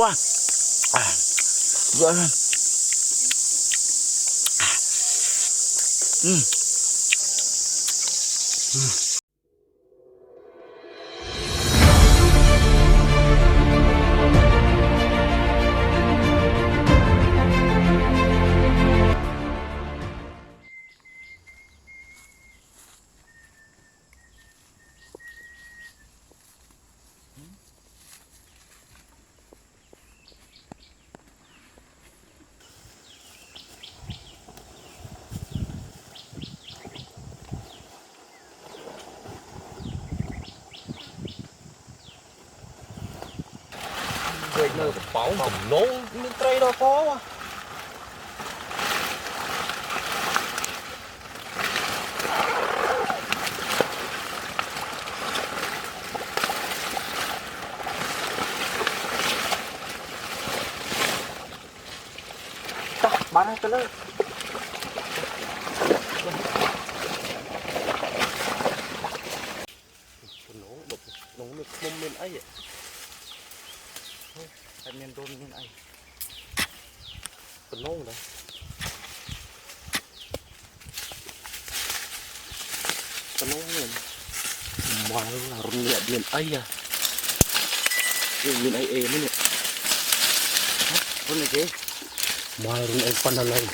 quá. Rồi. Người nơi một bão mà nấu miếng cây đó có quá. Bán hết cái lên. Nấu được bông lên ấy vậy. Anh em đôn như này còn nấu đấy còn nấu lên mà là run nhẹ miền ấy à miền ấy êm đấy con này chứ mà run ấy phân là lên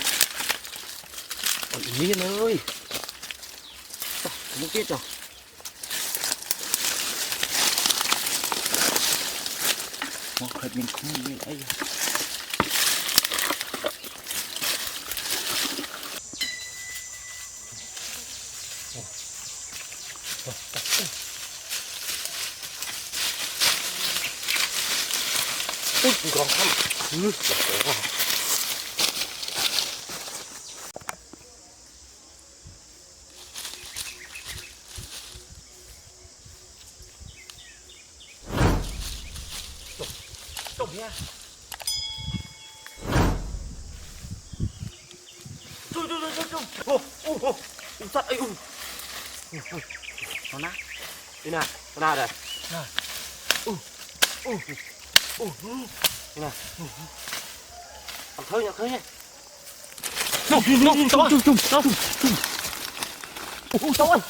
còn miền ơi không biết rồi mà khởi mình không miền ấy ui còn không trồng nha trồng sắt ấy nó nát đi nào nó nát đây nè ăn khơi nha chung sắt kia tao ơi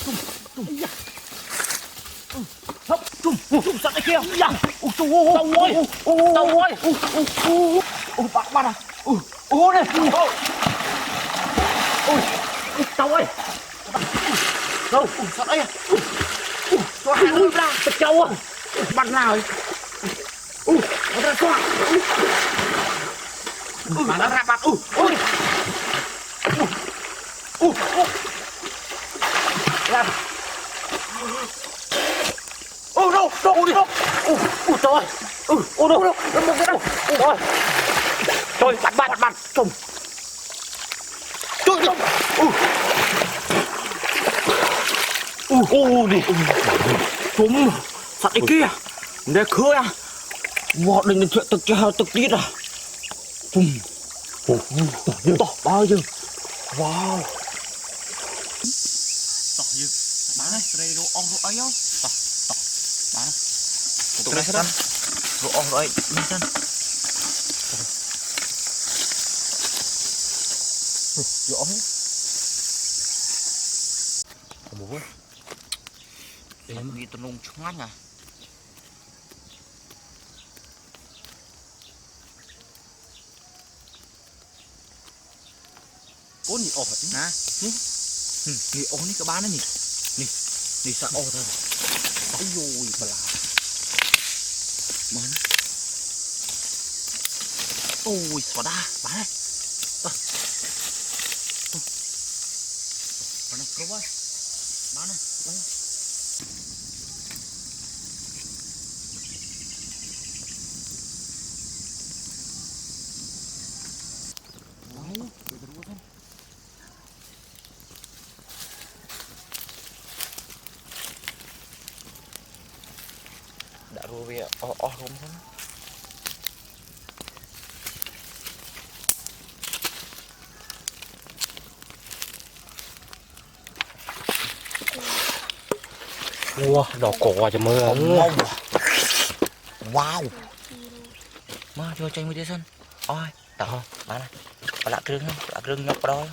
bạn à này tao ơi đâu sắt ấy cho hai đứa ra thật trâu à bạn nào ấy nó ra xoa mà nó ra bạn làm đâu trời đâu nó một cái đâu trời bạn trồng trời đi trúng sắt cái kia để khơi à vọt đến chuyện thực tiết à to bao nhiêu wow to như bán này đây đồ ong đồ ấy không to bán tụi này hết đồ ong đồ ấy đi chân đồ ong hết không muốn em nghĩ tụi nông chóng lắm à ố nhỉ ổ nè nhỉ ổ này các bạn đấy nhỉ sao ổ thôi ôi dồi bà là món ôi xóa đa bán này bán này không ơi bán này đã rồi về không không wow đỏ cổ cho mưa wow Mà cho tranh mới đi sân. Ôi, đó, mà này. Có lạ rừng không? Lạ rừng nhọc vào đó.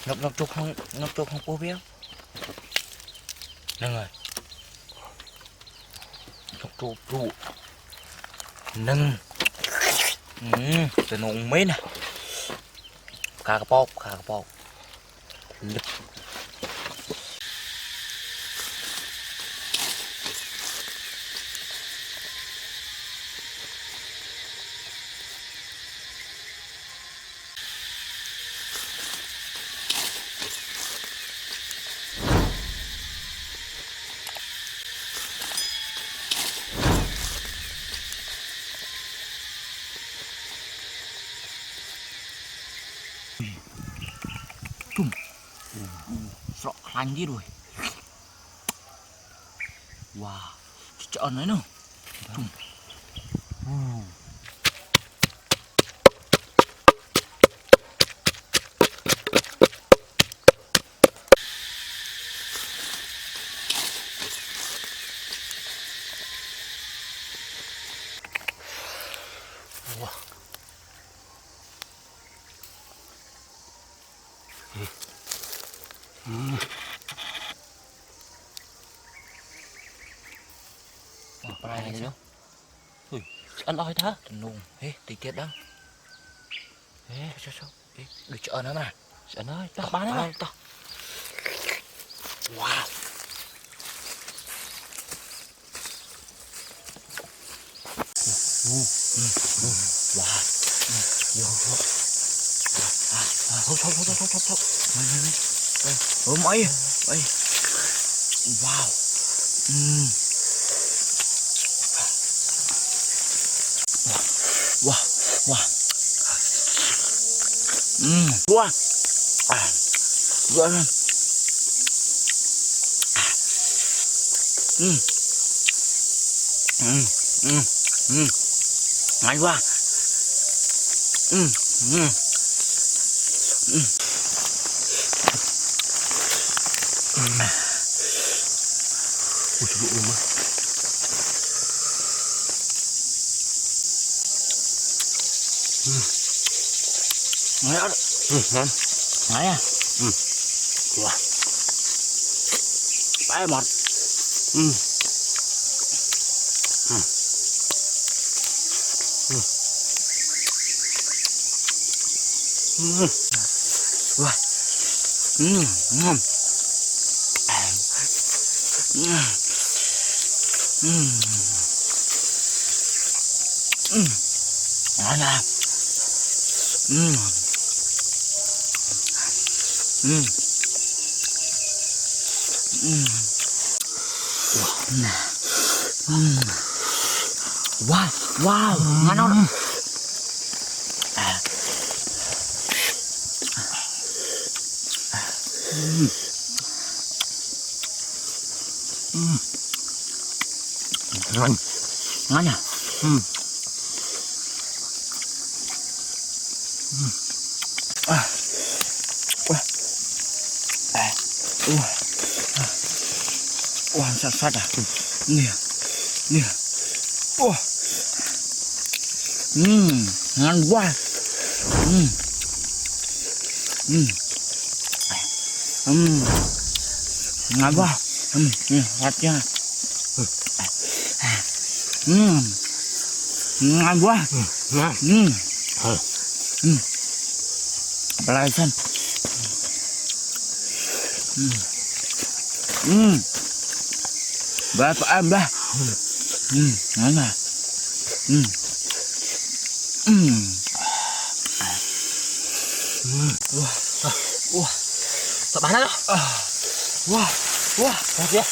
Nhọc chụp không cô biết. Nâng rồi. Nhọc chụp trụ. Nâng. Từ nông mấy nè. Cá bọc. Lực. Chum. Sọ khanh đi rồi. Wow. Chọn đấy nào. Chum. Wow. Bài này đâu? Ui, ăn oi thế? Nùng, ê, tí tiết đó. Ê, sao? Ê, được chợ nữa mà. Chợ ơi, tao bán nó. Tao. Wow. Wow. Thôi. Mày. Wow. Wow. Wow. Rồi. Ngon quá. Ui, trời ơi. Ngon đó. Ngon. Ngon à. Wow. Bãi mọt. Wow. Ngon. Ngon à. Wow, ngon không? Ngon à? Sát à? Nè. Ngon quá. Ngon quá. Hạt nha. Ngon quá. Lại xem. Ba phải ăn ba. Ngon à. Sao bán đó? Wow. Tiếp.